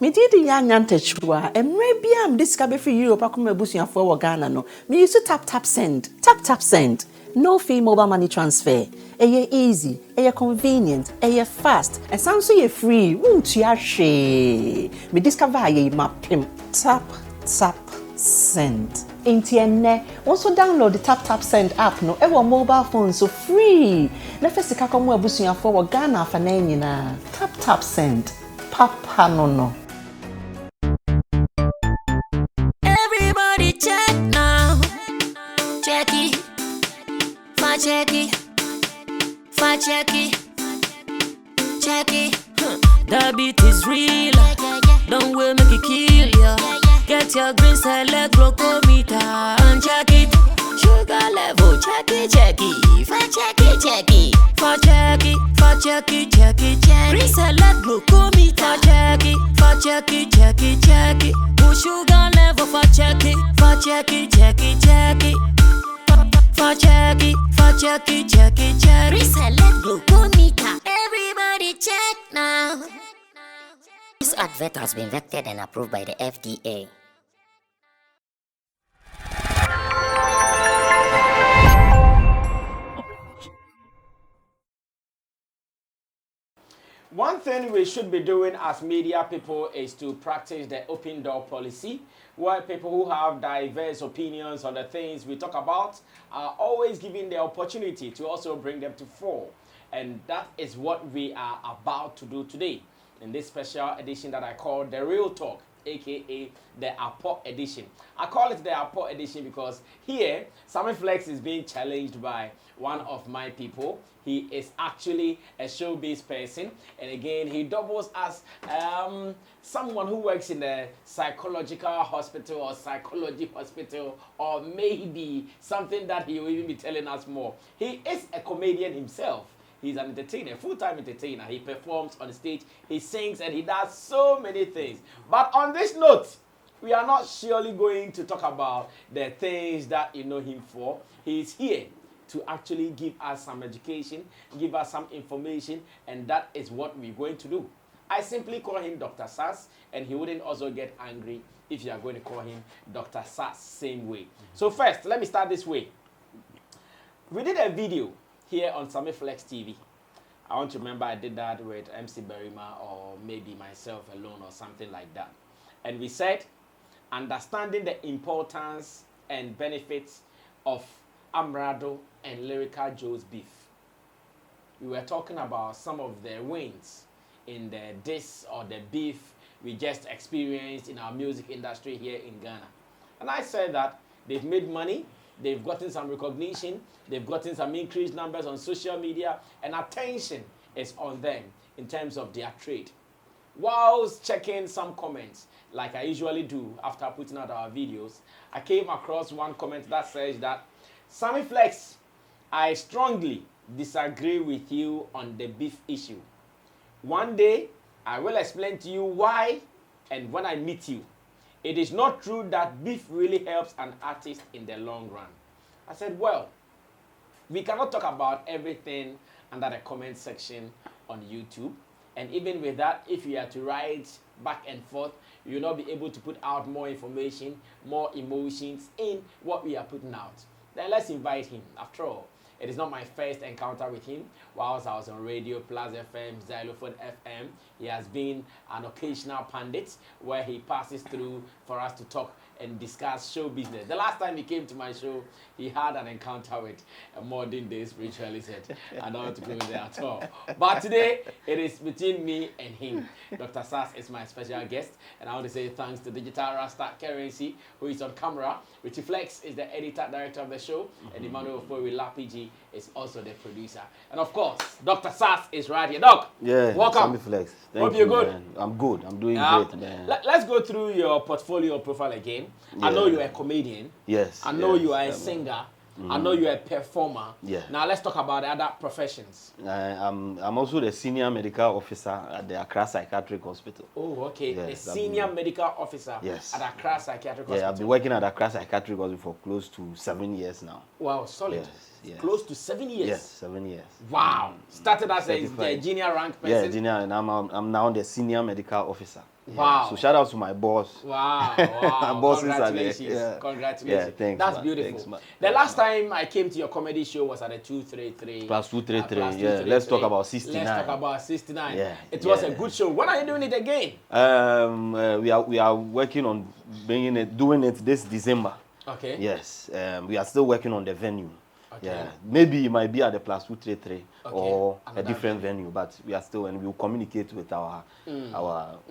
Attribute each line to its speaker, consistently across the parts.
Speaker 1: Me did Yanyanta Chua, and maybe I'm discovered for you, Pakuma Busia for Ghana. No, me used to tap send, tap send. No fee mobile money transfer. Eye easy, eye convenient, eye fast, and sounds so free. Won't you share? Me discover ye mapim. Tap send. Intienne, also download the tap send app no ever mobile phone so free. Na first ka komo abusuya for Ghana fa na nyina. Tap send. Papa no.
Speaker 2: Everybody check now. Check it. Check it. Check it. The beat is real. Don't wait, make it kill ya. Get your green select glucometer and check it. Sugar level, check it. Check it. Green select glucometer. Check it. Push sugar level for check it. Check it. Reselect glucometer. Everybody check now.
Speaker 3: This advert has been vetted and approved by the FDA.
Speaker 4: One thing we should be doing as media people is to practice the open door policy, where people who have diverse opinions on the things we talk about are always given the opportunity to also bring them to fore. And that is what we are about to do today in this special edition that I call The Real Talk, aka the Apo edition. I call it the Apo edition because here, Sammy Flex is being challenged by one of my people. He is actually a showbiz person, and again, he doubles as someone who works in a psychological hospital or psychology hospital, or maybe something that he will even be telling us more. He is a comedian himself. He's an entertainer, full-time entertainer. He performs on stage, he sings, and he does so many things. But on this note, we are not surely going to talk about the things that you know him for. He's here to actually give us some education, give us some information, and that is what we're going to do. I simply call him Dr. Sass, and he wouldn't also get angry if you are going to call him Dr. Sass same way. So first, let me start this way. We did a video here on Sammy Flex TV. I want to remember I did that with MC Berima or maybe myself alone or something like that. And we said, understanding the importance and benefits of Amrado and Lyrical Joe's beef. We were talking about some of the wins in the diss or the beef we just experienced in our music industry here in Ghana. And I said that they've made money, they've gotten some recognition, they've gotten some increased numbers on social media, and attention is on them in terms of their trade. Whilst checking some comments, like I usually do after putting out our videos, I came across one comment that says that, Sammy Flex, I strongly disagree with you on the beef issue. One day, I will explain to you why, and when I meet you. It is not true that beef really helps an artist in the long run. I said, well, we cannot talk about everything under the comment section on YouTube. And even with that, if you are to write back and forth, you will not be able to put out more information, more emotions in what we are putting out. Then let's invite him. After all, it is not my first encounter with him. Whilst I was on Radio Plus FM, Xylophone FM, he has been an occasional pundit where he passes through for us to talk and discuss show business. The last time he came to my show, he had an encounter with a modern day spiritualist. I don't want to go there at all. But today, it is between me and him. Dr. Sass is my special guest, and I want to say thanks to Digital Rasta Currency, who is on camera. Richie Flex is the editor, director of the show, and Emmanuel Foy Lapiji is also the producer. And of course, Dr. Sass is right here. Doc,
Speaker 5: yeah,
Speaker 4: welcome.
Speaker 5: Sammy Flex.
Speaker 4: Hope you're good.
Speaker 5: Man. I'm good. I'm doing great, man.
Speaker 4: Let's go through your portfolio profile again. Yeah. I know you're a comedian.
Speaker 5: Yes.
Speaker 4: I know you are a singer. I know you're a performer.
Speaker 5: Yeah.
Speaker 4: Now let's talk about the other professions.
Speaker 5: I'm also the senior medical officer at the Accra Psychiatric Hospital.
Speaker 4: Oh, okay.
Speaker 5: Yes,
Speaker 4: a senior medical officer
Speaker 5: yes.
Speaker 4: at Accra Psychiatric Hospital.
Speaker 5: Yeah, I've been working at Accra Psychiatric Hospital for close to 7 years now.
Speaker 4: Wow, solid.
Speaker 5: Yes, yes.
Speaker 4: Close to 7 years.
Speaker 5: Yes, 7 years.
Speaker 4: Wow. Started as a junior rank person.
Speaker 5: Yeah, junior, and I'm now the senior medical officer.
Speaker 4: Wow.
Speaker 5: So shout out to my boss.
Speaker 4: Wow,
Speaker 5: My
Speaker 4: wow.
Speaker 5: bosses are there.
Speaker 4: Congratulations.
Speaker 5: Yeah.
Speaker 4: Congratulations.
Speaker 5: Yeah, thanks,
Speaker 4: That's
Speaker 5: man.
Speaker 4: beautiful.
Speaker 5: Thanks, man.
Speaker 4: The
Speaker 5: Thanks,
Speaker 4: last
Speaker 5: man.
Speaker 4: time I came to your comedy show was at the 233.
Speaker 5: Plus 233.
Speaker 4: Plus
Speaker 5: Yeah.
Speaker 4: 233.
Speaker 5: Let's talk about 69.
Speaker 4: Let's talk about 69.
Speaker 5: Yeah,
Speaker 4: It was a
Speaker 5: yeah.
Speaker 4: good show. When are you doing it again?
Speaker 5: We are working on doing it this December.
Speaker 4: Okay.
Speaker 5: Yes. We are still working on the venue.
Speaker 4: Okay.
Speaker 5: Yeah. Maybe it might be at the plus 233
Speaker 4: Okay.
Speaker 5: or
Speaker 4: Another
Speaker 5: a different venue, but we are still, and we will communicate with our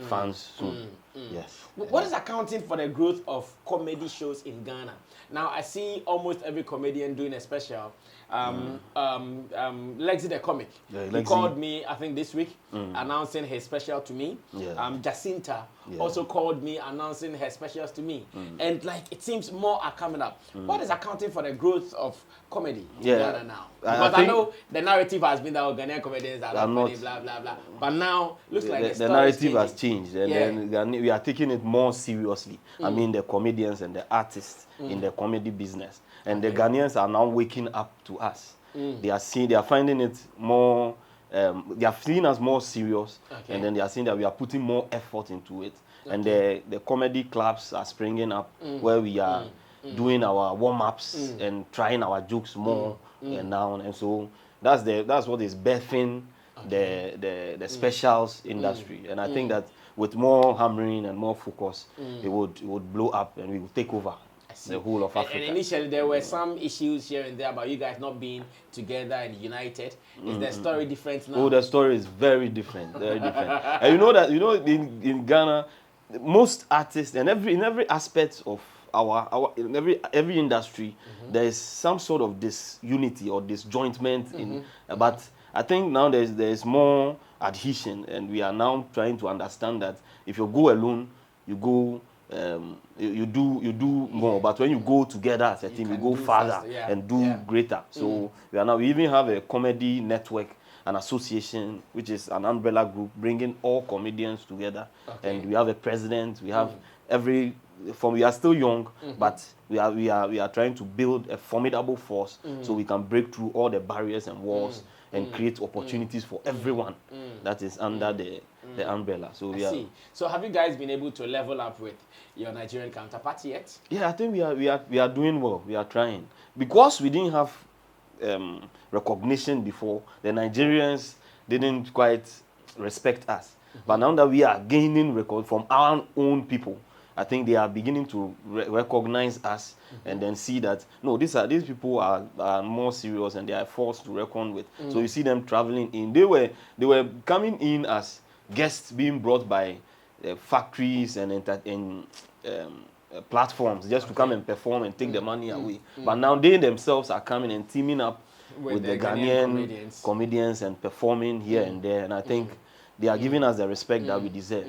Speaker 5: fans soon. Yes.
Speaker 4: What is accounting for the growth of comedy shows in Ghana? Now, I see almost every comedian doing a special. Lexi the comic.
Speaker 5: Yeah,
Speaker 4: He
Speaker 5: Lexi.
Speaker 4: called me, I think this week, announcing his special to me.
Speaker 5: Yeah.
Speaker 4: Jacinta
Speaker 5: Yeah.
Speaker 4: also called me, announcing her specials to me. And like, it seems more are coming up. What is accounting for the growth of comedy in Ghana now? Because I know the narrative has been that Ghanaian comedians are not funny, blah, blah, blah. But now, looks like
Speaker 5: the narrative has changed, and then we are taking it more seriously. I mean, the comedians and the artists in the comedy business, and the Ghanaians are now waking up to us. They are finding it more. They are seeing us more serious, and then they are seeing that we are putting more effort into it. And the comedy clubs are springing up where we are doing our warm-ups and trying our jokes more and now, and so that's what is birthing the specials industry. And I think that with more hammering and more focus, it would blow up and we will take over the whole of Africa.
Speaker 4: And initially there were some issues here and there about you guys not being together and united. Is the story different now?
Speaker 5: Oh, the story is very different, very different. And in Ghana, most artists and in every aspect of in every industry, there is some sort of disunity or disjointment in. But I think now there is more adhesion, and we are now trying to understand that if you go alone, you go. You do more, but when you go together as a team, you go farther and do greater. So we even have a comedy network, an association, which is an umbrella group bringing all comedians together. And we have a president. We have we are still young, but we are trying to build a formidable force so we can break through all the barriers and walls and create opportunities for everyone that is under the umbrella. So
Speaker 4: I see. So have you guys been able to level up with your Nigerian counterpart yet?
Speaker 5: Yeah, I think we are doing well. We are trying, because we didn't have recognition before. The Nigerians didn't quite respect us, but now that we are gaining record from our own people, I think they are beginning to recognize us and then see that no, these people are more serious and they are forced to reckon with. So you see them traveling in. They were coming in as guests being brought by factories and platforms just to come and perform and take the money away. But now they themselves are coming and teaming up with the Ghanaian comedians and performing here and there. And I think they are giving us the respect that we deserve.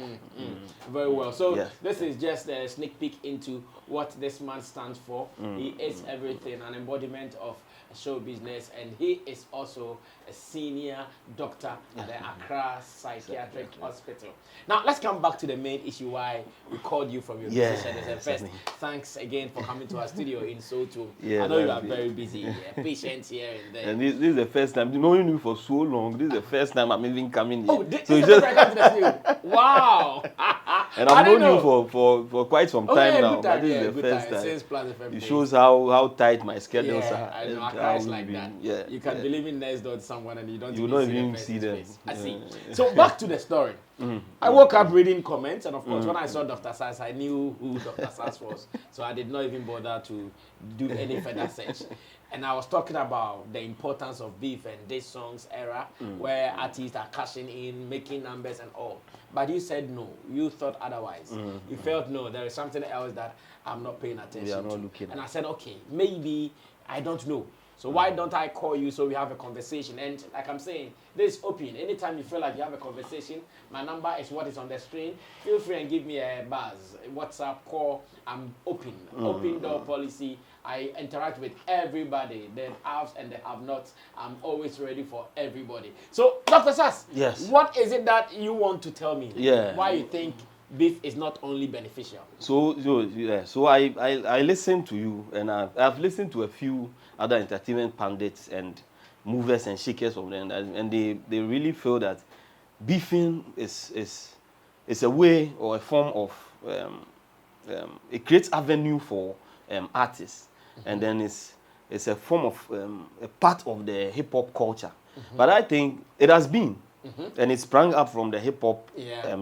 Speaker 4: Very well. So this is just a sneak peek into what this man stands for. He is everything, an embodiment of show business, and he is also a senior doctor at the Accra Psychiatric Hospital. Now let's come back to the main issue why we called you from your position as a first. Thanks again for coming to our studio in Soto. I know you are very busy, patients here and there.
Speaker 5: And this is the first time, knowing you for so long, this is the first time I'm even coming here.
Speaker 4: Oh, this is the first time I come to the studio. Wow.
Speaker 5: And I've known you for quite some time now, but this is the first time.
Speaker 4: Since Plaza February.
Speaker 5: It shows how tight my schedules are.
Speaker 4: I know, Accra is like that.
Speaker 5: Yeah,
Speaker 4: you can be living next door to someone and you don't
Speaker 5: even see them.
Speaker 4: I see. So back to the story. I woke up reading comments, and of course, when I saw Dr. Sass, I knew who Dr. Sass was. So I did not even bother to do any further search. And I was talking about the importance of beef and this song's era, where artists are cashing in, making numbers and all. But you said no. You thought otherwise. You felt no, there is something else that I'm not paying attention to. And I said, okay, maybe I don't know. So why don't I call you so we have a conversation? And like I'm saying, this is open. Anytime you feel like you have a conversation, my number is what is on the screen. Feel free and give me a buzz, WhatsApp, call. I'm open. Open door policy. I interact with everybody, the haves and the have-nots. I'm always ready for everybody. So, Dr. Sass, what is it that you want to tell me? Why you think beef is not only beneficial? So
Speaker 5: I listened to you, and I've listened to a few other entertainment pundits and movers and shakers of them, and they really feel that beefing is it's a way or a form of it creates avenue for artists, and then it's a form of a part of the hip hop culture. But I think it has been, and it sprang up from the hip hop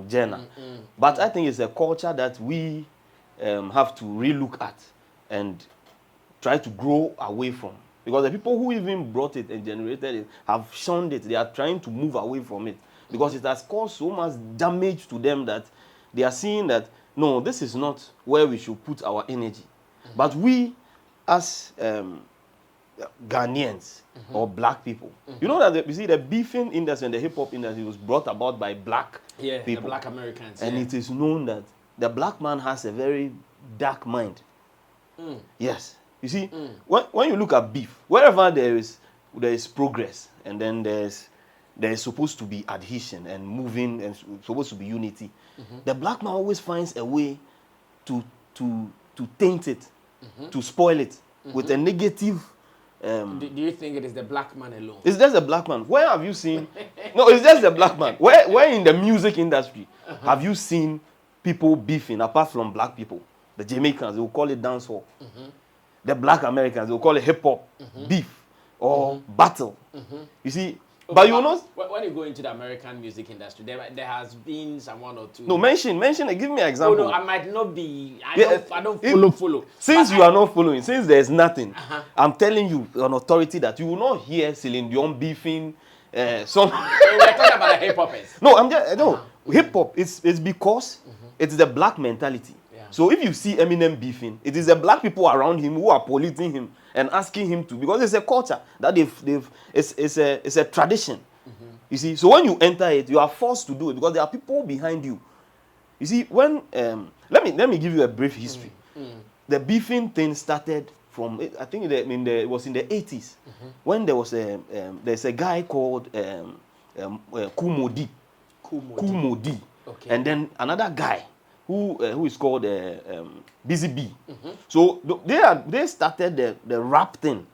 Speaker 5: genre. But I think it's a culture that we have to relook at and try to grow away from. Because the people who even brought it and generated it have shunned it. They are trying to move away from it. Because it has caused so much damage to them that they are seeing that, no, this is not where we should put our energy. But we, as Ghanaians or black people, you know that you see the beefing industry and the hip-hop industry was brought about by black people.
Speaker 4: The black Americans.
Speaker 5: And it is known that the black man has a very dark mind. Yes. You see, when you look at beef, wherever there is progress, and then there is supposed to be adhesion and moving and supposed to be unity, the black man always finds a way to taint it, to spoil it with a negative.
Speaker 4: Do you think it is the black man alone?
Speaker 5: It's just the black man. Where have you seen? No, it's just the black man. Where in the music industry have you seen people beefing apart from black people? The Jamaicans, they will call it dancehall. The black Americans, they will call it hip hop, beef, or battle. You see, but you know,
Speaker 4: when you go into the American music industry, there has been someone or two.
Speaker 5: No, mention it. Give me an example.
Speaker 4: Oh, no, I might not be. I don't follow.
Speaker 5: Since you are not following, since there is nothing, I'm telling you on authority that you will not hear Celine Dion beefing. Some.
Speaker 4: We're talking about the hip hoppers.
Speaker 5: No, hip hop. It's because it's the black mentality. So if you see Eminem beefing, it is the black people around him who are polluting him and asking him to, because it's a culture that it's a tradition. You see, so when you enter it, you are forced to do it because there are people behind you. You see, when let me give you a brief history. The beefing thing started from, I think it was in the 80s when there was there's a guy called Kumodi. Okay. And then another guy who is called Busy B. So they started the rap thing.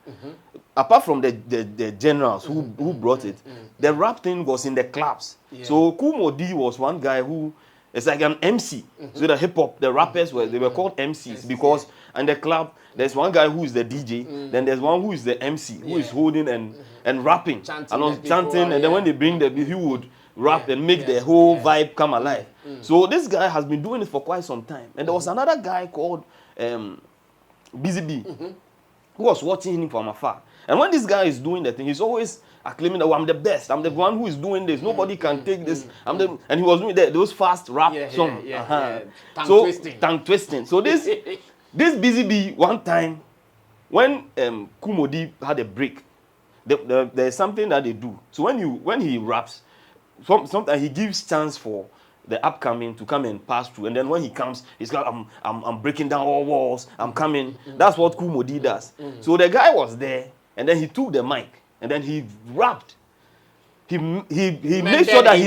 Speaker 5: Apart from the generals who brought it, the rap thing was in the clubs. So Kumo D was one guy who is like an MC. So the hip hop, the rappers they were called MCs because in the club there's one guy who is the DJ, then there's one who is the MC who is holding and rapping, chanting, and then when they bring the beat, he would rap and make the whole vibe come alive. So this guy has been doing it for quite some time. And there was another guy called Busy B who was watching him from afar. And when this guy is doing the thing, he's always acclaiming that, oh, I'm the best. I'm the one who is doing this. Nobody can take this. And he was doing those fast rap songs. Tongue twisting. So this Busy B, one time, when Kumodi had a break, there's something that they do. So when he raps, sometimes he gives chance for the upcoming to come and pass through, and then when he comes, he's like, I'm breaking down all walls, I'm coming. That's what Kumodi does. So the guy was there, and then he took the mic, and then he rapped. He made sure that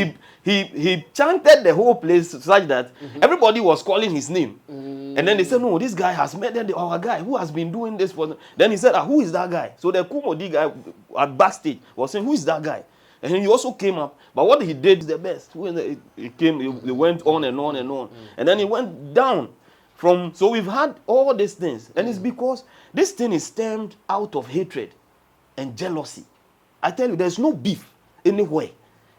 Speaker 5: he chanted the whole place such that everybody was calling his name. And then they said, no, this guy has met our guy who has been doing this for them. Then he said, who is that guy? So the Kumodi guy at backstage was saying, who is that guy? And he also came up, but what he did is the best. He went on and on and on. And then he went down so we've had all these things. And it's because this thing is stemmed out of hatred and jealousy. I tell you, there's no beef anywhere.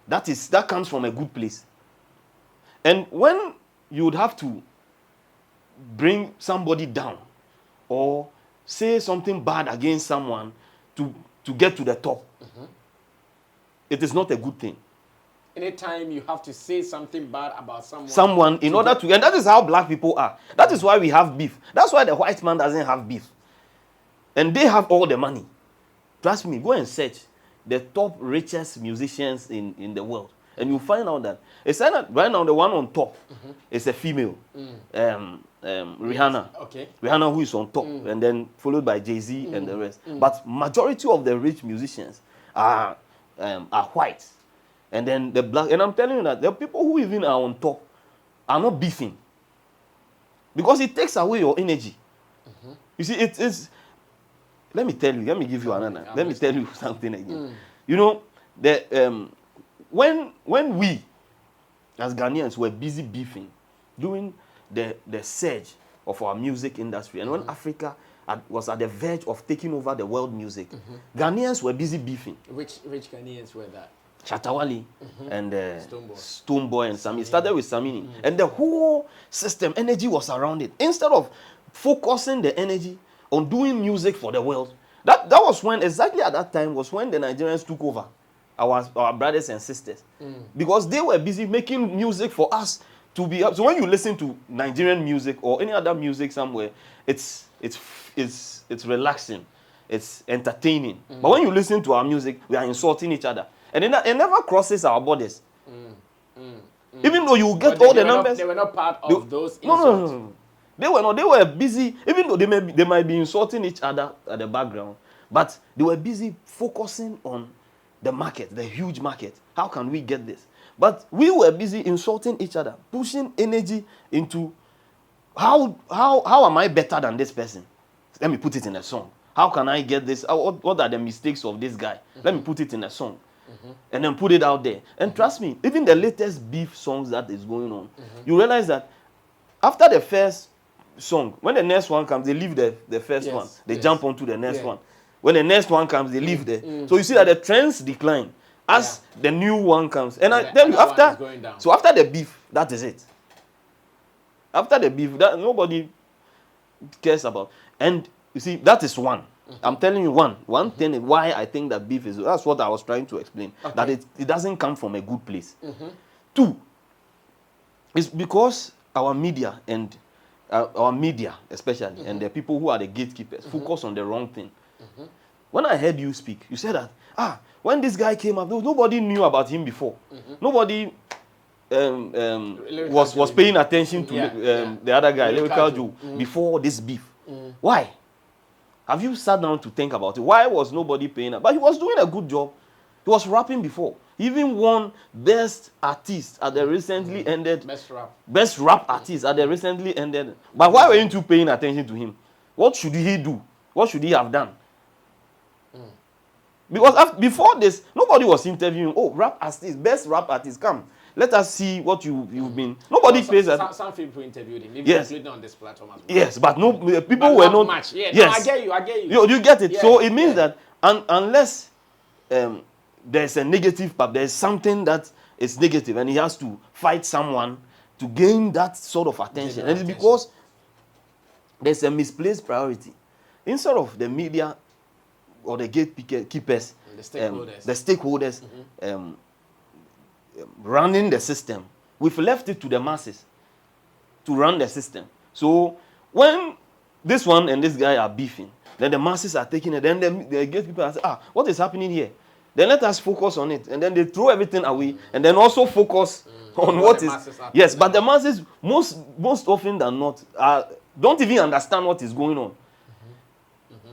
Speaker 5: That comes from a good place. And when you would have to bring somebody down or say something bad against someone to get to the top, it is not a good thing.
Speaker 4: Anytime you have to say something bad about
Speaker 5: someone in order to, and that is how black people are. That is why we have beef. That's why the white man doesn't have beef. And they have all the money. Trust me, go and search the top richest musicians in the world. And you'll find out that right now the one on top is a female. Rihanna. Okay. Rihanna who is on top, and then followed by Jay-Z and the rest. But majority of the rich musicians are white, and then the black. And I'm telling you that the people who even are on top are not beefing because it takes away your energy. You see, it's. Let me tell you. Let me give you another. Let me tell you something again. You know, when we as Ghanaians, were busy beefing during the surge of our music industry. And when Africa was at the verge of taking over the world music, Ghanaians were busy beefing.
Speaker 4: Which Ghanaians were that?
Speaker 5: Chatawali and Stoneboy and Sammy. It started with Sammy. And the whole system, energy was around it. Instead of focusing the energy on doing music for the world, that was when, exactly at that time, was when the Nigerians took over, our brothers and sisters. Because they were busy making music for us to be up. So when you listen to Nigerian music or any other music somewhere, it's relaxing, it's entertaining. But when you listen to our music, we are insulting each other. And it never crosses our borders. Even though you get all the numbers.
Speaker 4: They were not part of those insults.
Speaker 5: No. They were not. They were busy, even though they might be insulting each other at the background. But they were busy focusing on the market, the huge market. How can we get this? But we were busy insulting each other, pushing energy into how am I better than this person? Let me put it in a song. How can I get this? What are the mistakes of this guy? Let me put it in a song. And then put it out there. And trust me, even the latest beef songs that is going on, you realize that after the first song, when the next one comes, they leave the first one. They jump onto the next one. When the next one comes, they leave there. So you see that the trends decline as the new one comes. And I tell you, after the beef, that is it. After the beef, that nobody cares about. And you see, that is one. I'm telling you one thing is why I think that beef is, that's what I was trying to explain. Okay. That it doesn't come from a good place. Two, it's because our media and our media especially, and the people who are the gatekeepers, focus on the wrong thing. When I heard you speak, you said that, when this guy came up, nobody knew about him before. Nobody was paying attention to the other guy, Lyrical Joe, before this beef. Why? Have you sat down to think about it? Why was nobody paying up? But he was doing a good job. He was rapping before. He even won Best Artist at the recently ended... Best Rap Artist at the recently ended... But why weren't you paying attention to him? What should he do? What should he have done? Because before this, nobody was interviewing, rap artist, best rap artist, come. Let us see what you've been... Nobody pays that.
Speaker 4: Some people interviewed him, including on this platform as well.
Speaker 5: Yes, but people were not...
Speaker 4: Much. Yeah,
Speaker 5: yes.
Speaker 4: No, I get you.
Speaker 5: You get it. Yeah, so it means that unless there's a negative part, there's something that is negative, and he has to fight someone to gain that sort of attention. And it's because there's a misplaced priority. Instead of the media or the gatekeepers, the stakeholders running the system, we've left it to the masses to run the system. So when this one and this guy are beefing, then the masses are taking it, then the gatekeepers say, what is happening here? Then let us focus on it. And then they throw everything away and then also focus on what is... Yes, but the masses, most often than not, don't even understand what is going on.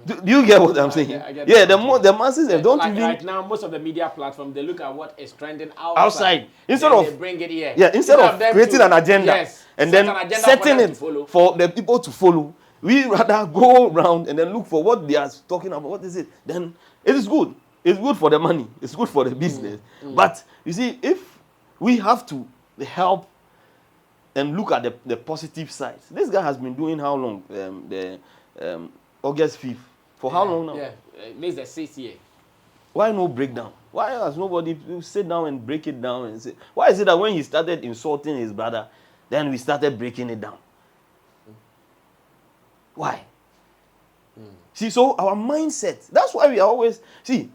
Speaker 5: Do you get what I'm saying?
Speaker 4: I get
Speaker 5: the masses don't even...
Speaker 4: Right now, most of the media platforms, they look at what is trending outside.
Speaker 5: Instead of...
Speaker 4: They bring it here.
Speaker 5: Yeah, instead of creating an agenda and then setting it for the people to follow, we rather go around and then look for what they are talking about. What is it? Then it is good. It's good for the money. It's good for the business. But you see, if we have to help and look at the positive sides, this guy has been doing how long? August 5th. For how long now?
Speaker 4: Yeah, it makes the 6th year.
Speaker 5: Why no breakdown? Why has nobody sit down and break it down and say, why is it that when he started insulting his brother, then we started breaking it down? Why? See, so our mindset, that's why we are always, see,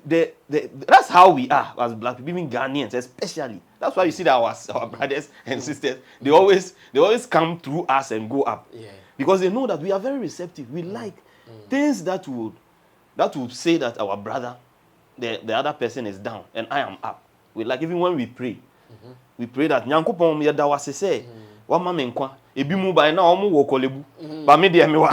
Speaker 5: that's how we are as black people, even Ghanaians especially. That's why you see that our brothers and sisters, they always come through us and go up.
Speaker 4: Yeah.
Speaker 5: Because they know that we are very receptive. We like things that would say that our brother, the other person is down and I am up. We like, even when we pray, we pray that Nyankopon yeda wase say, wa ma me nkwa, ebi mu ba na omo wo kolebu. Ba me de me wa.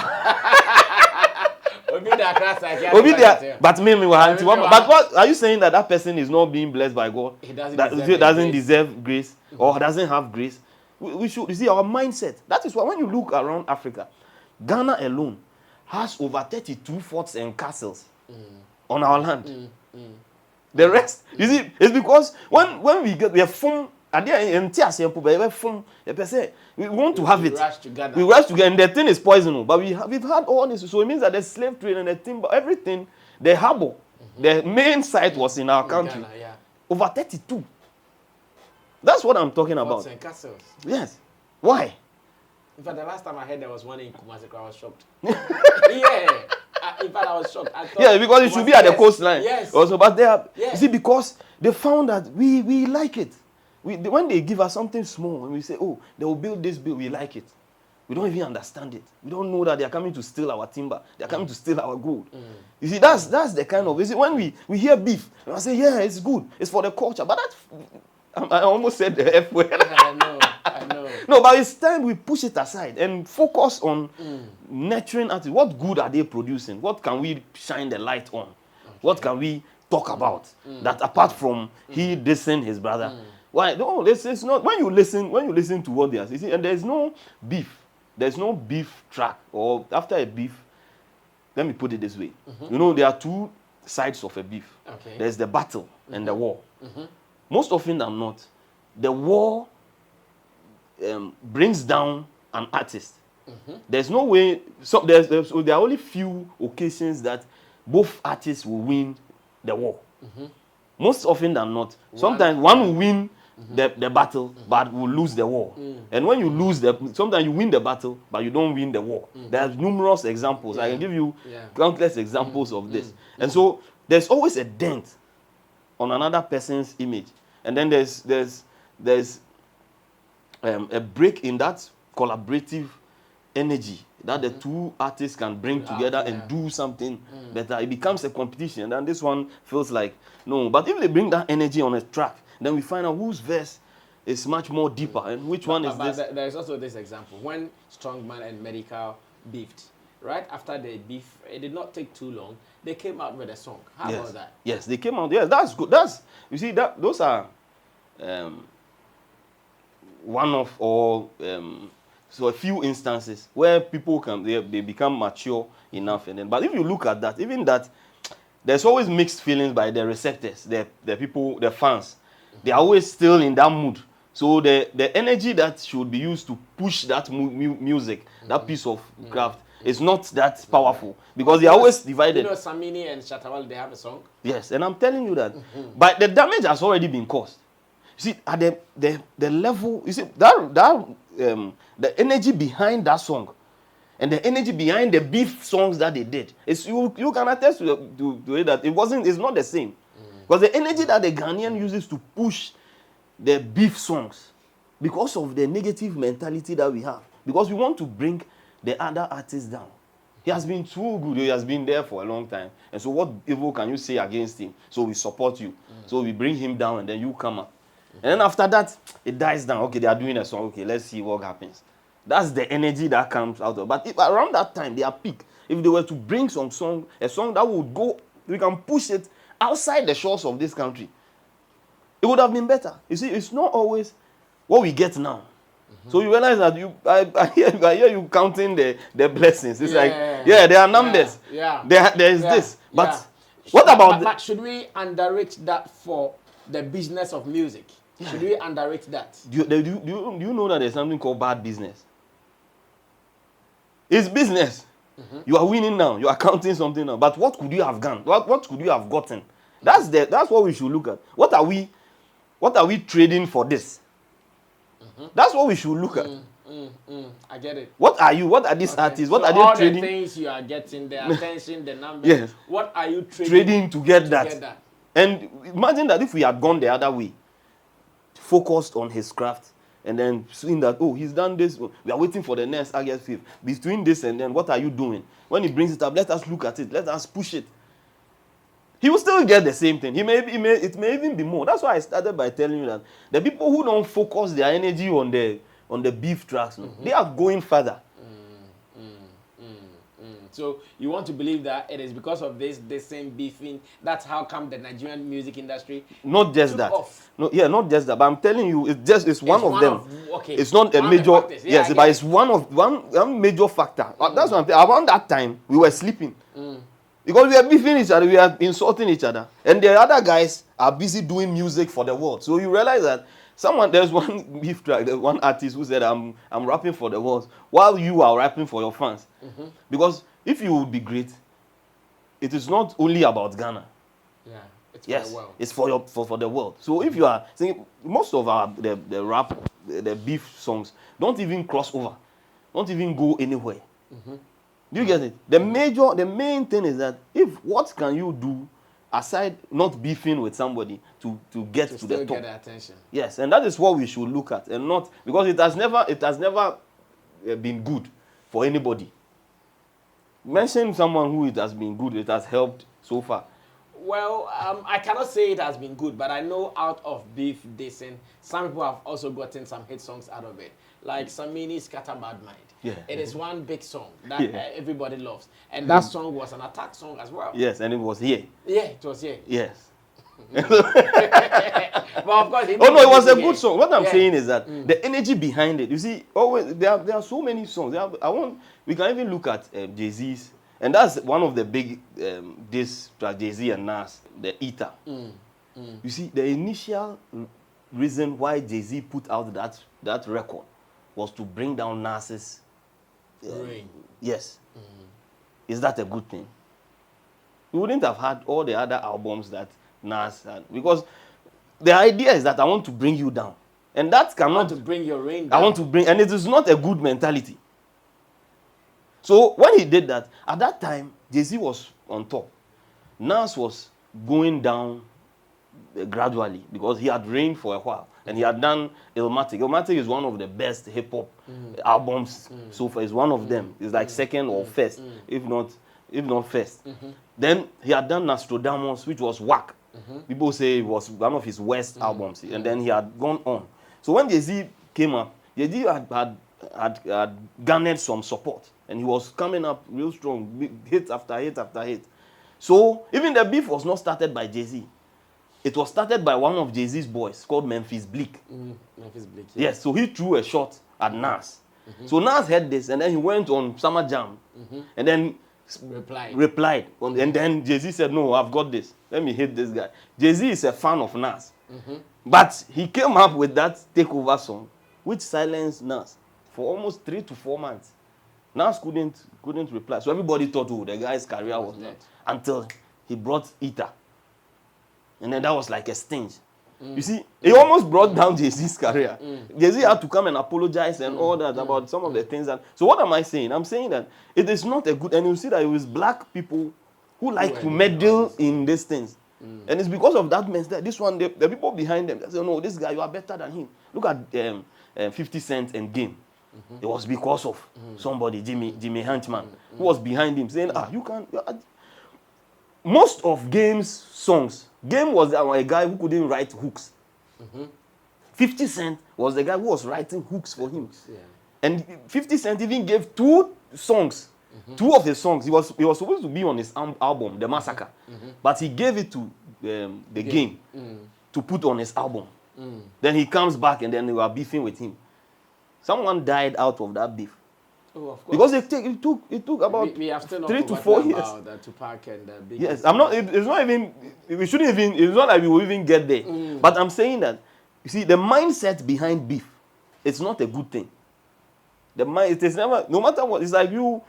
Speaker 5: But me wa. But what are you saying, that person is not being blessed by God?
Speaker 4: He doesn't
Speaker 5: deserve grace or doesn't have grace? We should, you see, our mindset. That is why when you look around Africa, Ghana alone has over 32 forts and castles on our land. The rest, you see, it's because when we have formed at the end, we want to have it.
Speaker 4: Rush together.
Speaker 5: We rush together, and the thing is poisonous. But we've had all this, so it means that the slave trade and the timber, everything, the harbor, the main site was in our country.
Speaker 4: Ghana, yeah.
Speaker 5: Over 32. That's what I'm talking about.
Speaker 4: Forts and castles.
Speaker 5: Yes. Why?
Speaker 4: In fact, the last time I heard there was one in Kumasi, I was shocked. Yeah. In fact, I was shocked. I thought
Speaker 5: Yeah, because it should be at the coastline.
Speaker 4: Yes.
Speaker 5: Also, but they are,
Speaker 4: Yeah.
Speaker 5: you see, because they found that we like it. When they give us something small and we say, oh, they will build this bill, we like it. We don't even understand it. We don't know that they are coming to steal our timber. They are coming to steal our gold. You see, that's the kind of, you see, when we hear beef, I say, yeah, it's good. It's for the culture. But that's, I almost said the F word.
Speaker 4: I know.
Speaker 5: No, but it's time we push it aside and focus on nurturing artists. What good are they producing? What can we shine the light on? What can we talk about that apart from he dissing his brother? Why? No, it's not. When you listen to what they are saying, and there's no beef. There's no beef track or after a beef. Let me put it this way. You know, there are two sides of a beef.
Speaker 4: Okay.
Speaker 5: There's the battle and the war. Most often than not, the war brings down an artist. There's no way. So there are only few occasions that both artists will win the war. Most often than not, sometimes one will win the battle, but will lose the war. And when you lose sometimes you win the battle, but you don't win the war. There are numerous examples. I can give you countless examples of this. And so there's always a dent on another person's image, and then there's a break in that collaborative energy that the two artists can bring together and do something better. It becomes a competition, and this one feels like no. But if they bring that energy on a track, then we find out whose verse is much more deeper and which one is this.
Speaker 4: There is also this example when Strongman and Medical beefed. Right after the beef, it did not take too long. They came out with a song. How about that?
Speaker 5: Yes, they came out. Yes, that's good. That's, you see, that those are one of all so a few instances where people they become mature enough, and then. But if you look at that, even that, there's always mixed feelings by the receptors, the people, the fans. They are always still in that mood. So the energy that should be used to push that music, that piece of craft, is not that powerful because they are always divided.
Speaker 4: You know, Sammy and Shatawale, they have a song.
Speaker 5: Yes, and I'm telling you that. But the damage has already been caused. You see, at the level, you see, the energy behind that song and the energy behind the beef songs that they did, is you can attest to it that it's not the same. Because the energy that the Ghanaian uses to push the beef songs, because of the negative mentality that we have, because we want to bring the other artists down. He has been too good. He has been there for a long time. And so what evil can you say against him? So we support you. So we bring him down and then you come up. And then after that, it dies down. Okay, they are doing a song. Okay, let's see what happens. That's the energy that comes out of. But if around that time, they are peak. If they were to bring a song that would go, we can push it outside the shores of this country, it would have been better. You see, it's not always what we get now. So you realize that I hear you counting the blessings. It's there are numbers. There is this. But what about...
Speaker 4: But should we underrate that for the business of music? Should we underrate that?
Speaker 5: Do you know that there's something called bad business? It's business. You are winning now. You are counting something now. But what could you have done? What could you have gotten? That's what we should look at. What are we trading for this? That's what we should look at.
Speaker 4: I get it.
Speaker 5: What are these artists? What
Speaker 4: so
Speaker 5: are they
Speaker 4: all
Speaker 5: trading?
Speaker 4: The things you are getting, the attention, the numbers.
Speaker 5: Yes.
Speaker 4: What are you
Speaker 5: trading to get that? And imagine that if we had gone the other way, focused on his craft, and then seeing that, oh, he's done this, we are waiting for the next August 5th. Between this and then, what are you doing? When he brings it up, let us look at it. Let us push it. He will still get the same thing. It may even be more. That's why I started by telling you that the people who don't focus their energy on the beef tracks, they are going further.
Speaker 4: So you want to believe that it is because of this same beefing. That's how come the Nigerian music industry
Speaker 5: not just that.
Speaker 4: Off.
Speaker 5: No, yeah, not just that. But I'm telling you, it's one of them.
Speaker 4: Okay.
Speaker 5: It's not a major. Yes, but it's one major factor. That's what I'm saying. Around that time, we were sleeping. Because we are beefing each other, we are insulting each other. And the other guys are busy doing music for the world. So you realize that There's one beef track, there's one artist who said, I'm rapping for the world while you are rapping for your fans. Because if you would be great, it is not only about Ghana.
Speaker 4: Yeah, it's
Speaker 5: Yes,
Speaker 4: for the world.
Speaker 5: it's for the world. So if you are singing, most of the rap, the beef songs don't even cross over, don't even go anywhere. Do you get it? The main thing is that what can you do aside not beefing with somebody to get to the top?
Speaker 4: Get the attention.
Speaker 5: Yes, and that is what we should look at, and not because it has never been good for anybody. Mention someone who it has been good, it has helped so far.
Speaker 4: Well, I cannot say it has been good, but I know out of beef dissing, some people have also gotten some hit songs out of it. Like Sammy Scatter Bad Mind.
Speaker 5: Yeah.
Speaker 4: It is one big song that everybody loves. And that song was an attack song as well.
Speaker 5: Yes, and it was here.
Speaker 4: Yeah, it was here.
Speaker 5: Yes.
Speaker 4: But of course,
Speaker 5: Oh no, it was a good song. What I'm saying is that the energy behind it. You see, always there are so many songs. We can even look at Jay-Z's, and that's one of the big this track, Jay-Z and Nas, the Eater. You see, the initial reason why Jay-Z put out that record was to bring down Nas's
Speaker 4: Rain.
Speaker 5: Yes. Is that a good thing? We wouldn't have had all the other albums that Nas had, because the idea is that I want to bring you down, and that cannot.
Speaker 4: I want to bring your rain down.
Speaker 5: I want to bring, and it is not a good mentality. So when he did that, at that time, Jay-Z was on top. Nas was going down gradually because he had reigned for a while, and he had done Illmatic. Illmatic is one of the best hip hop albums so far. It's one of them. It's like second or first, if not first. Then he had done Nostradamus, which was whack. People say it was one of his worst albums, and then he had gone on. So when Jay-Z came up, Jay-Z had garnered some support, and he was coming up real strong, hit after hit after hit. So even the beef was not started by Jay-Z. It was started by one of Jay-Z's boys called Memphis Bleak.
Speaker 4: Memphis Bleak.
Speaker 5: Yes, so he threw a shot at Nas. So Nas heard this, and then he went on Summer Jam, and then replied. And then Jay-Z said, no, I've got this. Let me hit this guy. Jay-Z is a fan of Nas. But he came up with that takeover song, which silenced Nas for almost 3 to 4 months. Nas couldn't reply. So everybody thought, oh, the guy's career was dead. Until he brought Eater. And then that was like a stinge. You see, he almost brought down Jay-Z's career. Jay-Z had to come and apologize and all that about some of the things that. So what am I saying? I'm saying that it is not a good, and you see that it was black people who like to meddle in these things. And it's because of that mess that this one, the people behind them, they say, no, this guy, you are better than him. Look at 50 Cent and Game. It was because of somebody, Jimmy Hunchman, who was behind him saying, you can't. Most of Game's songs, Game was a guy who couldn't write hooks. 50 Cent was the guy who was writing hooks for him. And 50 Cent even gave 2 songs. 2 of his songs. He was supposed to be on his album, The Massacre. But he gave it to the Game to put on his album. Then he comes back, and then they were beefing with him. Someone died out of that beef.
Speaker 4: Oh, of course.
Speaker 5: Because it took about
Speaker 4: we have still not
Speaker 5: 3 to 4 years.
Speaker 4: about the Tupac and the Biggie.
Speaker 5: Yes, I'm not. It's not even. We shouldn't even. It's not like we will even get there. But I'm saying that, you see, the mindset behind beef, it's not a good thing. It is never. No matter what, it's like you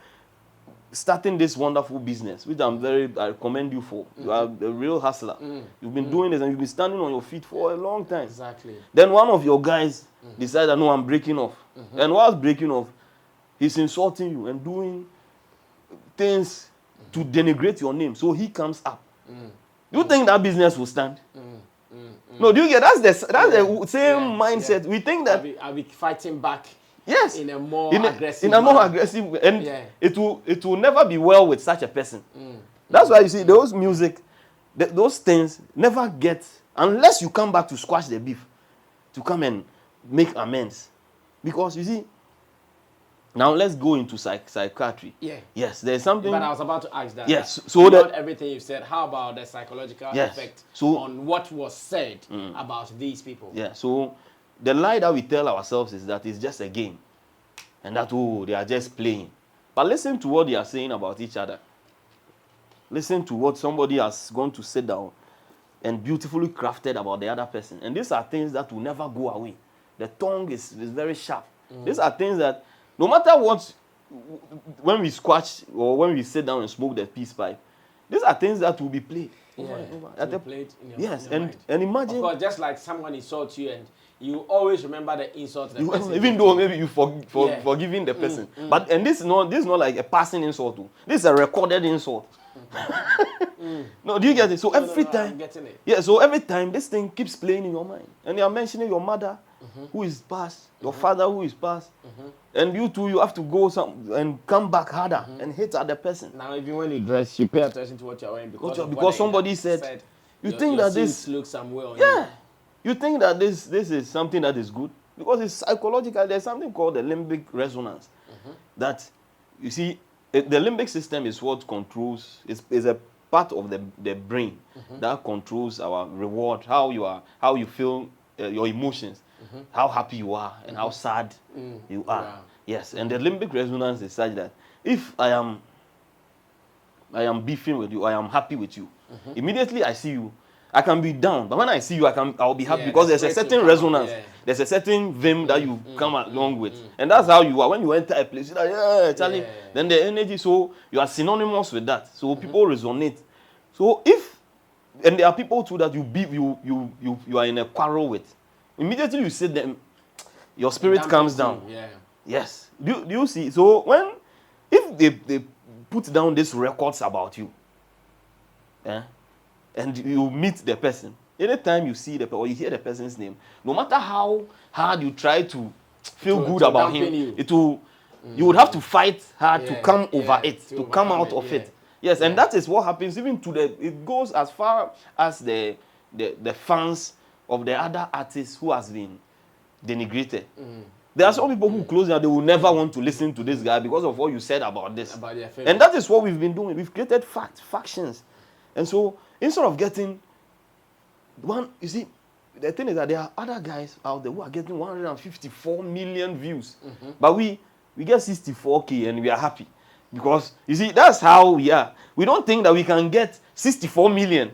Speaker 5: starting this wonderful business, which I commend you for. You are a real hustler. You've been doing this, and you've been standing on your feet for a long time.
Speaker 4: Exactly.
Speaker 5: Then one of your guys decided, no, I'm breaking off. And whilst breaking off, he's insulting you and doing things to denigrate your name. So he comes up. Do you think that business will stand? No, do you get that's the same mindset. We think that
Speaker 4: I'll be fighting back.
Speaker 5: Yes,
Speaker 4: in a more aggressive.
Speaker 5: In a more aggressive, and it will never be well with such a person. That's why you see those music, those things never get, unless you come back to squash the beef, to come and make amends, because you see. Now let's go into psychiatry. Yes, there's something.
Speaker 4: But I was about to ask that.
Speaker 5: Yes, so
Speaker 4: not everything you said. How about the psychological effect on what was said about these people? Yeah.
Speaker 5: So the lie that we tell ourselves is that it's just a game, and that they are just playing. But listen to what they are saying about each other. Listen to what somebody has gone to sit down and beautifully crafted about the other person. And these are things that will never go away. The tongue is very sharp. These are things that, no matter what, when we squash or when we sit down and smoke the peace pipe, these are things that will be played.
Speaker 4: Played in your,
Speaker 5: yes,
Speaker 4: in your
Speaker 5: and
Speaker 4: mind.
Speaker 5: imagine.
Speaker 4: Of course, just like someone insults you and you always remember the insult. The person
Speaker 5: Even though maybe you forgiving the person, but and this is not like a passing insult. Too. This is a recorded insult. No, do you get it? So every time,
Speaker 4: I'm getting it.
Speaker 5: yeah. So every time this thing keeps playing in your mind, and you are mentioning your mother, who is past, your father who is past, and you too, you have to go and come back harder and hit at the person.
Speaker 4: Now, even when you dress, you pay attention to what you're wearing
Speaker 5: because somebody said you think
Speaker 4: your
Speaker 5: that this
Speaker 4: looks somewhere on
Speaker 5: yeah. You think that this is something that is good because it's psychological. There's something called the limbic resonance. That you see, the limbic system is what controls. Is a part of the brain that controls our reward, how you feel, your emotions, how happy you are, and how sad you are.
Speaker 4: Yeah.
Speaker 5: Yes, and the limbic resonance is such that if I am beefing with you, I am happy with you. Immediately I see you, I can be down, but when I see you, I'll be happy because there's a certain resonance. There's a certain vim that you come along with. And that's how you are. When you enter a place, you're like, yeah, Charlie. Then the energy, so you are synonymous with that. So people resonate. So and there are people too that you are in a quarrel with. Immediately you see them, your spirit comes down.
Speaker 4: Yeah.
Speaker 5: Yes. Do you see? So if they put down these records about you, and you meet the person, anytime you see or you hear the person's name, no matter how hard you try to feel good about him, you would have to fight hard to come over it, to come out of it. Yes, and that is what happens even it goes as far as the fans of the other artists who has been denigrated. There are some people who close down, they will never want to listen to this guy because of what you said about this. And that is what we've been doing. We've created factions. And so instead of getting one, you see, the thing is that there are other guys out there who are getting 154 million views. But we get 64K and we are happy. Because, you see, that's how we are. We don't think that we can get 64 million.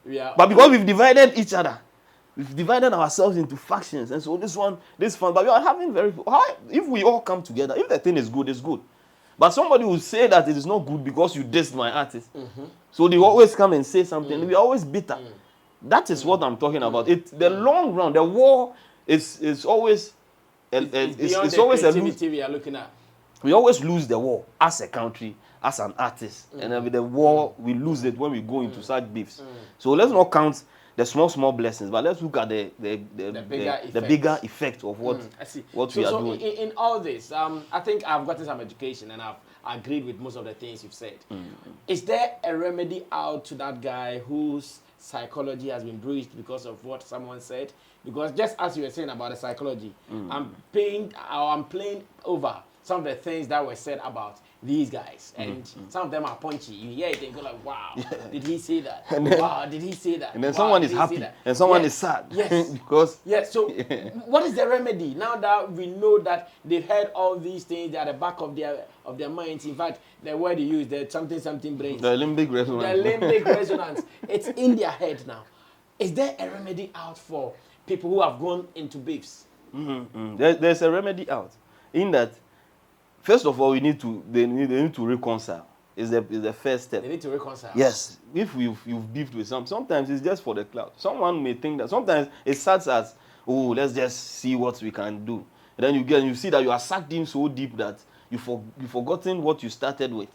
Speaker 5: But because we've divided each other, we've divided ourselves into factions. And so this fun. But we are having if we all come together, if the thing is good, it's good. But somebody will say that it is not good because you dissed my artist. So they always come and say something. We are always bitter. That is what I'm talking about. The long run, the war is always it's always a lose.
Speaker 4: We are looking at.
Speaker 5: We always lose the war as a country, as an artist. And with the war, we lose it when we go into such beefs. So let's not count the small blessings, but let's look at the bigger effect of what we are doing.
Speaker 4: In all this, I think I've gotten some education and I've agreed with most of the things you've said. Is there a remedy out to that guy whose psychology has been bruised because of what someone said? Because just as you were saying about the psychology, I'm playing over some of the things that were said about these guys, and some of them are punchy. You hear it and go like, wow, did he say that? Wow, did he say that?
Speaker 5: And then someone is happy and someone is sad.
Speaker 4: Yes.
Speaker 5: Because
Speaker 4: so what is the remedy now that we know that they've heard all these things, they're at the back of their minds? In fact, the word you use, the something brains.
Speaker 5: The limbic resonance.
Speaker 4: The limbic resonance. It's in their head now. Is there a remedy out for people who have gone into beefs?
Speaker 5: There's a remedy out. In that, first of all, they need to reconcile. Is the first step.
Speaker 4: They need to reconcile.
Speaker 5: Yes. If you've beefed with sometimes it's just for the clout. Someone may think that sometimes it starts as, oh, let's just see what we can do. And then you see that you are sucked in so deep that you've forgotten what you started with.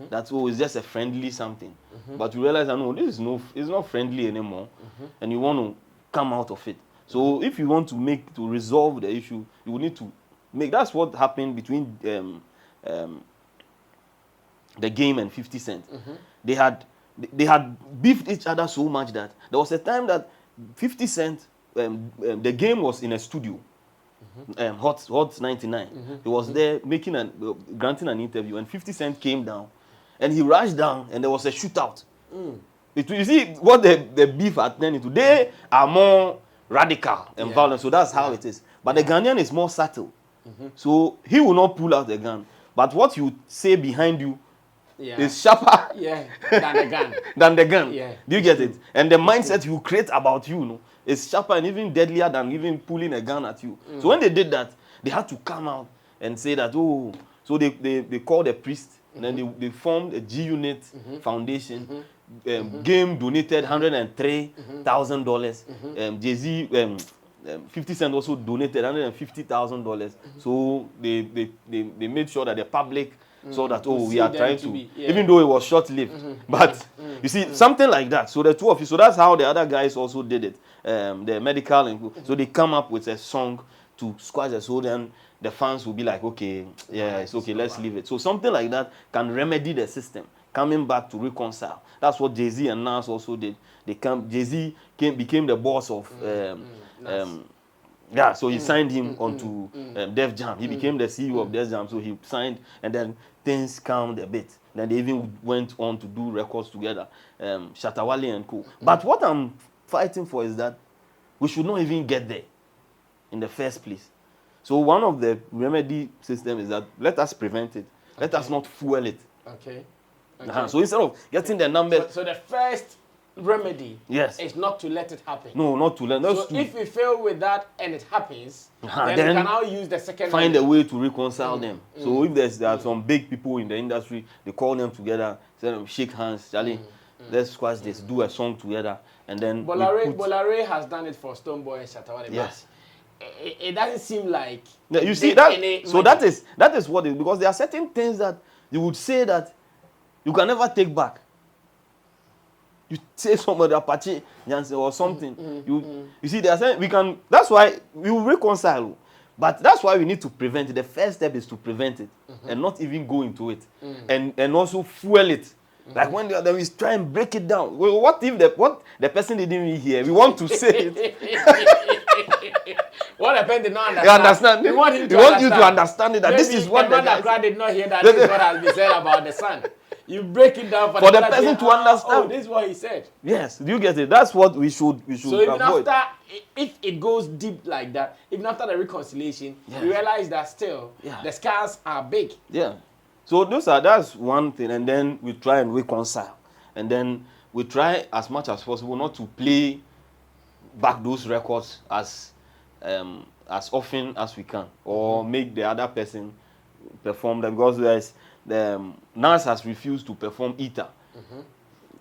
Speaker 5: That it's just a friendly something. But you realize that no, it's not friendly anymore. And you want to come out of it. So if you want to resolve the issue, you will need to that's what happened between the Game and 50 Cent. They had beefed each other so much that there was a time that 50 Cent, the Game was in a studio, Hot 99. He was there granting an interview, and 50 Cent came down, and he rushed down, and there was a shootout. You see what the beef are turning into. They are more radical and violent, so that's how it is. But the Ghanaian is more subtle. So he will not pull out the gun. But what you say behind you is sharper
Speaker 4: than the gun.
Speaker 5: than the gun.
Speaker 4: Yeah.
Speaker 5: Do you get it? And the mindset you create about you, no, is sharper and even deadlier than even pulling a gun at you. So when they did that, they had to come out and say that, oh, so they called a priest, and then they formed a G Unit Foundation. Game donated $103,000. Jay-Z, 50 Cent also donated $150,000. So they made sure that the public saw that, oh, we are trying to, even though it was short-lived. But you see, something like that. So the two of you, so that's how the other guys also did it. The medical, and so they come up with a song to squash the soul, then the fans will be like, okay, yeah, it's okay, let's leave it. So something like that can remedy the system, coming back to reconcile. That's what Jay-Z and Nas also did. Jay-Z became the boss of so he signed him onto Def Jam. He became the CEO of Def Jam, so he signed, and then things calmed a bit. Then they even went on to do records together, Shatta Wale and co. But what I'm fighting for is that we should not even get there in the first place. So one of the remedy system is that let us prevent it. Let us not fuel it.
Speaker 4: Okay.
Speaker 5: So instead of getting the numbers...
Speaker 4: So the first remedy is not to let it happen.
Speaker 5: No, not to let it happen.
Speaker 4: So if we fail with that and it happens, then we can now use the second
Speaker 5: find
Speaker 4: remedy.
Speaker 5: a way to reconcile them. So if there are some big people in the industry, they call them together, say them, shake hands, Charlie, let's squash this, do a song together, and then...
Speaker 4: Bolare has done it for Stonebwoy and Shatta Wale.
Speaker 5: Yes.
Speaker 4: It doesn't seem like...
Speaker 5: You see, that is what it... Because there are certain things that you would say that you can never take back. You say somebody Apache or something. You see, they are saying we can. That's why we will reconcile, but that's why we need to prevent it. The first step is to prevent it and not even go into it, and also fuel it. Like when the other is try and break it down. Well, what if the person didn't even hear? We want to say it.
Speaker 4: What happened did not understand.
Speaker 5: You understand?
Speaker 4: We want
Speaker 5: you to understand it. That
Speaker 4: Maybe
Speaker 5: this is what
Speaker 4: the man did not hear that. This is what has been said about the son. You break it down for
Speaker 5: the person to understand.
Speaker 4: Oh, this is what he said.
Speaker 5: Yes, do you get it? That's what we should
Speaker 4: so even
Speaker 5: avoid.
Speaker 4: After, if it goes deep like that, even after the reconciliation, we realize that still the scars are big.
Speaker 5: Yeah. So that's one thing, and then we try and reconcile, and then we try as much as possible not to play back those records as often as we can, or make the other person perform them, because Nas has refused to perform Eater.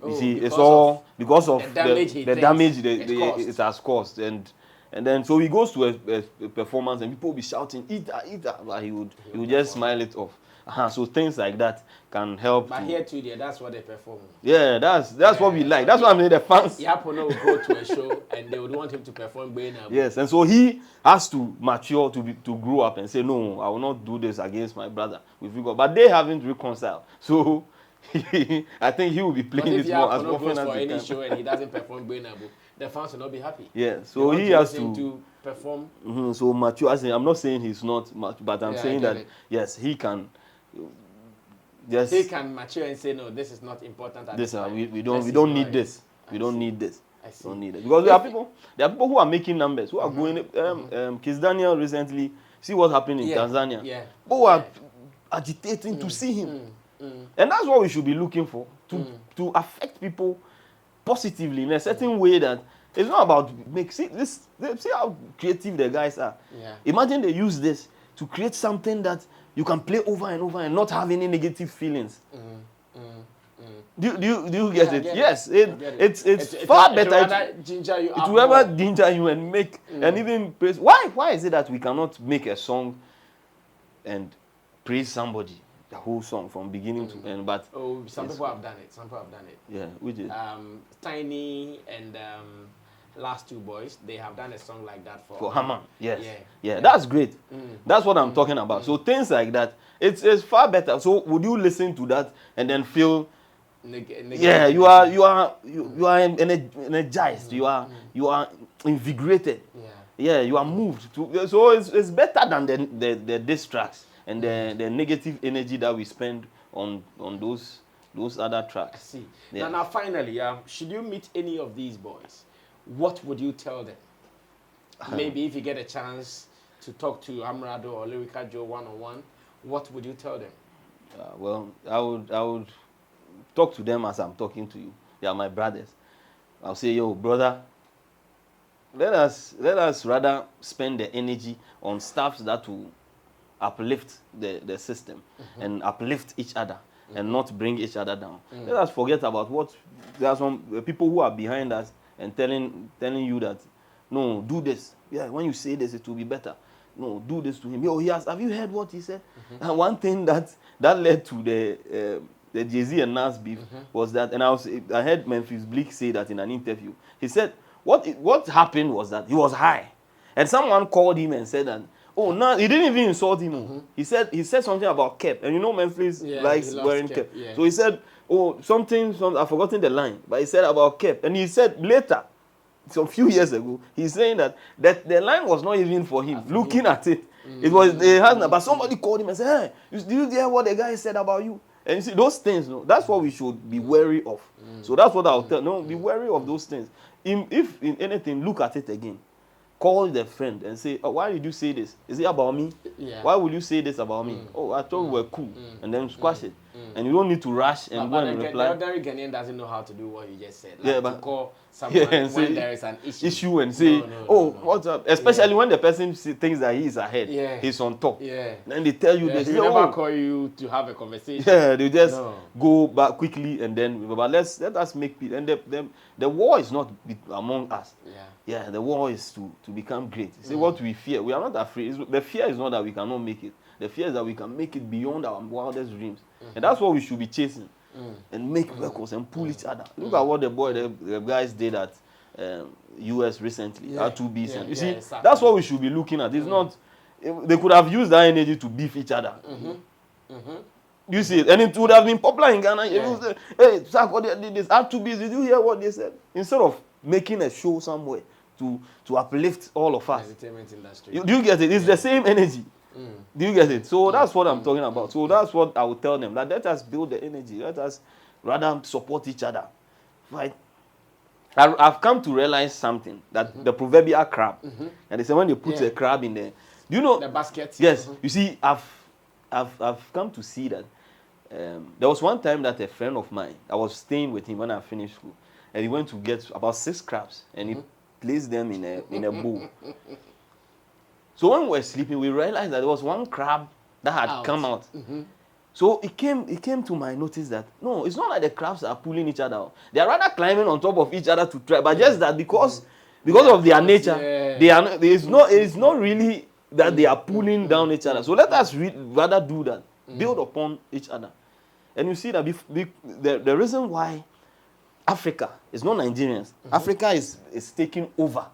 Speaker 5: You see, it's all because of the damage it has caused, and then so he goes to a performance and people will be shouting Eater, but he would just smile it off. So things like that can help.
Speaker 4: But here too, that's what they perform.
Speaker 5: Yeah, that's what we like. That's why I mean the fans.
Speaker 4: Yapono will go to a show and they would want him to perform Bena.
Speaker 5: Yes, and so he has to mature to grow up and say, no, I will not do this against my brother. But they haven't reconciled. So I think he will be playing it more as often as he can. If Yapono goes for any show and he doesn't perform Bena, the fans will not be happy. Yeah, so he has to perform. So mature. I'm not saying he's not much, but I'm saying that yes, he can. Yes.
Speaker 4: They can mature and say, no, this is not important.
Speaker 5: We don't need this. We don't need this. I see. Don't need it. Because there are people who are making numbers, who are going. Kiss Daniel recently, see what happened in Tanzania. Yeah. Who are agitating to see him. And that's what we should be looking for, to affect people positively in a certain way that it's not about see how creative the guys are. Yeah. Imagine they use this to create something that you can play over and over and not have any negative feelings. Do you get it? Yes, it's far better. It will ever ginger you and make and even praise. Why is it that we cannot make a song and praise somebody the whole song from beginning to end? But
Speaker 4: some people have done it.
Speaker 5: Yeah, we did.
Speaker 4: Tiny and Last Two Boys, they have done a song like that for
Speaker 5: Haman. Yes. Yeah, that's great. That's what I'm talking about. So things like that, it's far better. So would you listen to that and then feel yeah, you are energized, you are invigorated. Yeah, you are moved. So it's better than the diss tracks and the negative energy that we spend on those other tracks.
Speaker 4: I see. Yeah. Now finally, should you meet any of these boys, what would you tell them? Maybe if you get a chance to talk to Amrado or Lyrica Joe one-on-one, what would you tell them?
Speaker 5: Well, I would talk to them as I'm talking to you. They are my brothers. I'll say, yo, brother, let us rather spend the energy on stuff that will uplift the system and uplift each other and not bring each other down. Let us forget about what there are some people who are behind us and telling you that no, do this. Yeah, when you say this, it will be better. No, do this to him. Yo, have you heard what he said? And one thing that led to the Jay-Z and Nas beef was that, and I heard Memphis Bleak say that in an interview. He said what happened was that he was high, and someone called him and said that, oh, no, he didn't even insult him. He said something about cap, and you know Memphis likes wearing cap. Yeah. So he said, oh, something I've forgotten the line, but he said about cap, and he said later, some few years ago, he's saying that the line was not even for him. Looking at it, it was but somebody called him and said, hey, do you hear what the guy said about you? And you see those things, no, that's what we should be wary of. So that's what I'll tell. No, be wary of those things. If in anything, look at it again. Call the friend and say, oh, why did you say this? Is it about me? Yeah. Why would you say this about me? Oh, I thought we were cool. And then squash it. And you don't need to rush and go and reply.
Speaker 4: The ordinary Ghanaian doesn't know how to do what you just said. Like to call someone when there is an issue and
Speaker 5: say, what's up? Especially when the person thinks that he is ahead. He's on top. Yeah. Then they tell you this.
Speaker 4: They never call you to have a conversation.
Speaker 5: Yeah, they just go back quickly and then, but let us make peace. And the war is not among us. Yeah, the war is to become great. See what we fear. We are not afraid. The fear is not that we cannot make it. The fear is that we can make it beyond our wildest dreams. And that's what we should be chasing. And make records and pull each other. Look at what the guys did at US recently. R2Bs. And you see, that's what we should be looking at. It's not, they could have used that energy to beef each other. You see it? And it would have been popular in Ghana. Say, hey, Sarko did this. R2Bs, did you hear what they said? Instead of making a show somewhere to uplift all of us.
Speaker 4: Entertainment industry.
Speaker 5: Do you get it? It's the same energy. Do you get it? So that's what I'm talking about. So that's what I will tell them. That let us build the energy. Let us rather support each other. Right? I've come to realize something. That the proverbial crab. And they say when they put a crab in there. Do you know?
Speaker 4: The basket.
Speaker 5: Yes. You see, I've come to see that. There was one time that a friend of mine, I was staying with him when I finished school. And he went to get about 6 crabs. And he placed them in a bowl. So when we were sleeping, we realized that there was one crab that had come out. So it came to my notice that, no, it's not like the crabs are pulling each other out. They are rather climbing on top of each other to try. But just that because of their nature, it's not really that they are pulling down each other. So let us rather do that. Build upon each other. And you see that the reason why Africa is not Nigerians. Africa is taking over.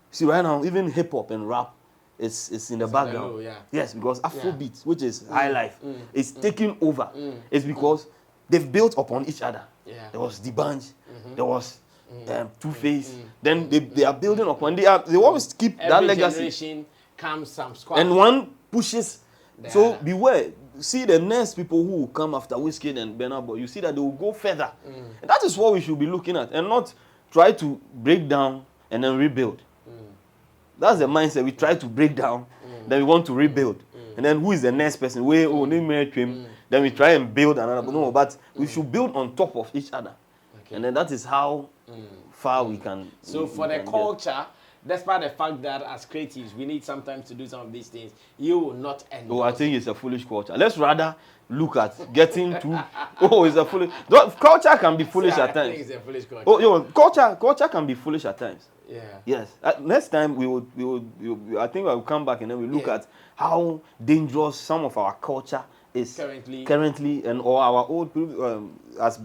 Speaker 5: See, right now, even hip-hop and rap is in the background. Yes, because Afrobeat, which is high life, is taking over. It's because they've built upon each other. There was D'banj, there was Two-Face. Then they are building upon. They always keep that legacy.
Speaker 4: Every generation comes some squad.
Speaker 5: And one pushes. So beware. See the next people who will come after Wizkid and Burna Boy. You see that they will go further. And that is what we should be looking at. And not try to break down and then rebuild. That's the mindset. We try to break down, then we want to rebuild. And then who is the next person? Then we try and build another. No, but we should build on top of each other. And then that is how far we can.
Speaker 4: So for the culture, despite the fact that as creatives, we need sometimes to do some of these things, you will not end.
Speaker 5: I think it's a foolish culture. Let's rather look at getting to. It's a foolish. Culture can be foolish at times. I think it's a foolish culture. Culture can be foolish at times. Yes. Next time we will. I think I will come back and then we look at how dangerous some of our culture is currently and or our old as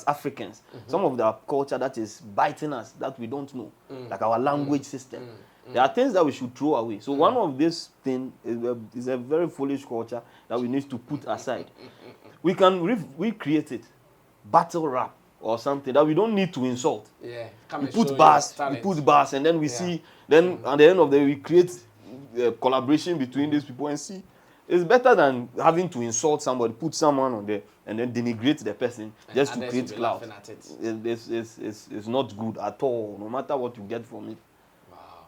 Speaker 5: Africans. Some of the culture that is biting us that we don't know, like our language system. There are things that we should throw away. So one of these things is a very foolish culture that we need to put aside. We can recreate it, battle rap or something that we don't need to insult. We put bars, and then we see. Then at the end of the day, we create a collaboration between these people and see. It's better than having to insult somebody, put someone on there, and then denigrate the person just to create clout. It's not good at all, no matter what you get from it.
Speaker 4: Wow.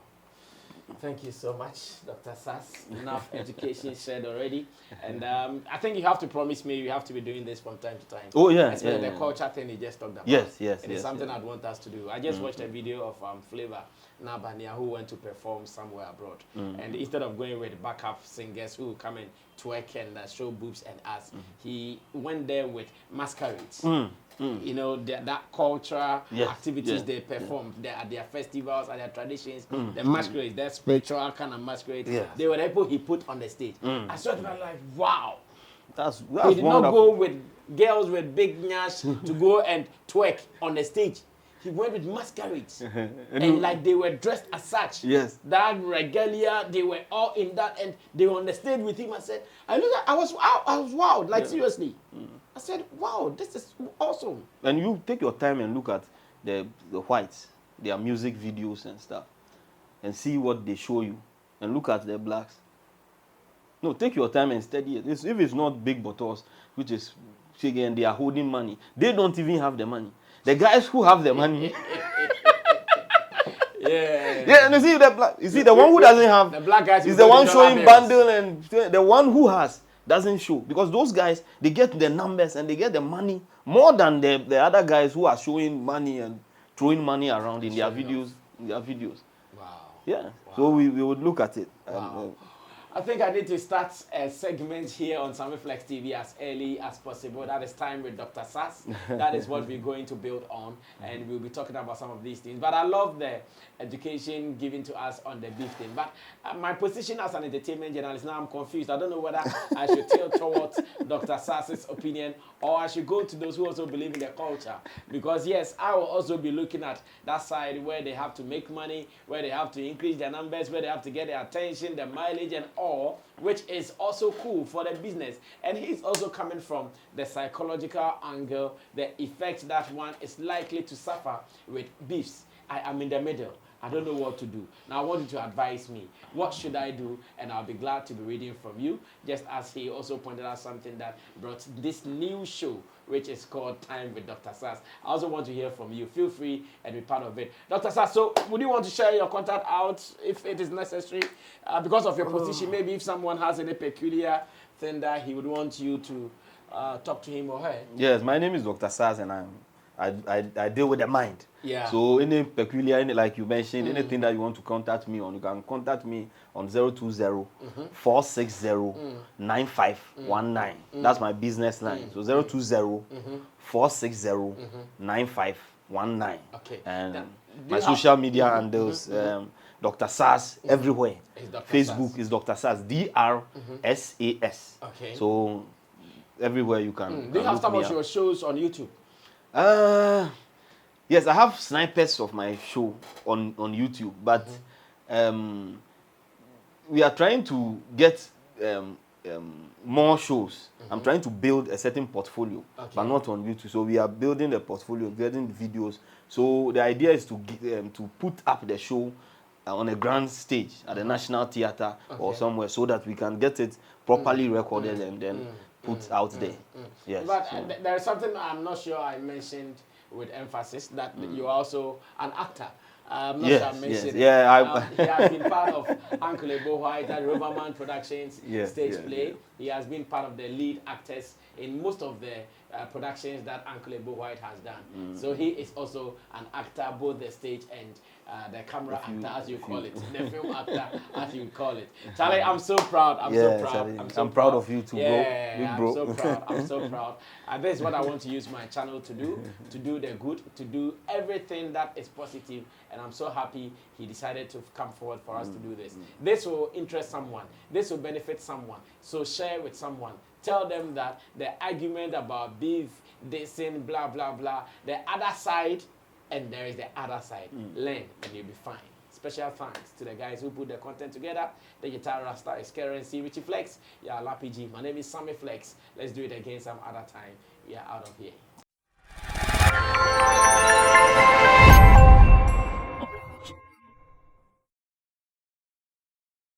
Speaker 4: Thank you so much, Dr. Sass. Enough education shared already. And I think you have to promise me you have to be doing this from time to time.
Speaker 5: Oh, yeah.
Speaker 4: Especially the culture thing you just talked about.
Speaker 5: Yes.
Speaker 4: It is something I'd want us to do. I just watched a video of Flavor Nabania who went to perform somewhere abroad. And instead of going with backup singers who come and twerk and show boobs and ass, he went there with masquerades. You know, that cultural activities they performed at their festivals, at their traditions, the masquerades, that spiritual kind of masquerades, they were the people he put on the stage. I saw it and I was like, wow.
Speaker 5: That's
Speaker 4: He did
Speaker 5: wonderful.
Speaker 4: not go with girls with big nyash to go and twerk on the stage. He went with masquerades. And like they were dressed as such.
Speaker 5: Yes.
Speaker 4: That regalia, they were all in that and they were on the stage with him. I said, I was wowed, like seriously. I said, wow, this is awesome.
Speaker 5: And you take your time and look at the whites, their music videos and stuff, and see what they show you, and look at the blacks. No, take your time and study it. If it's not big bottles, which is again they are holding money, they don't even have the money. The guys who have the money, and you see the one who doesn't have,
Speaker 4: the black guys
Speaker 5: is the one showing bundle, and the one who has doesn't show, because those guys, they get the numbers and they get the money more than the other guys who are showing money and throwing money around in their videos.
Speaker 4: Wow.
Speaker 5: Yeah.
Speaker 4: Wow.
Speaker 5: So we would look at it.
Speaker 4: Wow. I think I need to start a segment here on Sammy Flex TV as early as possible. That is Time with Dr. Sass. That is what we're going to build on, and we'll be talking about some of these things. But I love the education given to us on the beef thing. But my position as an entertainment journalist, now I'm confused. I don't know whether I should tilt towards Dr. Sass's opinion or I should go to those who also believe in the culture. Because yes, I will also be looking at that side where they have to make money, where they have to increase their numbers, where they have to get their attention, the mileage and all, which is also cool for the business. And he's also coming from the psychological angle, the effect that one is likely to suffer with beefs. I am in the middle. I don't know what to do. Now I want you to advise me. What should I do? And I'll be glad to be reading from you. Just as he also pointed out something that brought this new show, which is called Time with Dr. Sass. I also want to hear from you. Feel free and be part of it. Dr. Sass, so would you want to share your contact out if it is necessary? Because of your position, maybe if someone has any peculiar thing that he would want you to talk to him or her.
Speaker 5: Yes, my name is Dr. Sass, and I deal with the mind.
Speaker 4: Yeah.
Speaker 5: So any peculiar, like you mentioned, anything that you want to contact me on, you can contact me on 020-460-9519. That's my business line. So 020-460-9519.
Speaker 4: Okay.
Speaker 5: And my social media handles, Dr. Sass everywhere. Facebook
Speaker 4: Sass.
Speaker 5: is Dr. Sass, DRSAS.
Speaker 4: Okay.
Speaker 5: So everywhere you can.
Speaker 4: Do you have
Speaker 5: look
Speaker 4: some
Speaker 5: me
Speaker 4: of
Speaker 5: up.
Speaker 4: your shows on YouTube?
Speaker 5: Yes, I have snippets of my show on YouTube, but we are trying to get more shows. I'm trying to build a certain portfolio, but not on YouTube. So we are building the portfolio, building videos. So the idea is to put up the show on a grand stage at the National Theatre or somewhere, so that we can get it properly recorded and then put out there. Yes.
Speaker 4: But there's something I'm not sure I mentioned with emphasis, that you're also an actor. I'm not sure I mentioned it.
Speaker 5: Yeah,
Speaker 4: he has been part of Uncle Ebo White at Roverman Productions stage play. He has been part of the lead actors in most of the productions that Uncle Ebo White has done. So he is also an actor, both the stage and the camera actor, as you call it, the film actor, as you call it. Charlie, I'm so proud. I'm so proud.
Speaker 5: Charlie,
Speaker 4: I'm
Speaker 5: proud of you too, bro.
Speaker 4: Yeah,
Speaker 5: Big bro.
Speaker 4: I'm so proud. I'm so proud. And this is what I want to use my channel to do the good, to do everything that is positive. And I'm so happy he decided to come forward for us to do this. This will interest someone. This will benefit someone. So share with someone. Tell them that the argument about beef, this and blah, blah, blah, the other side, and there is the other side. Learn and you'll be fine. Special thanks to the guys who put the content together. The guitar rasta is Currency, Richie Flex. Yeah, Lapiji. My name is Sammy Flex. Let's do it again some other time. We are out of here.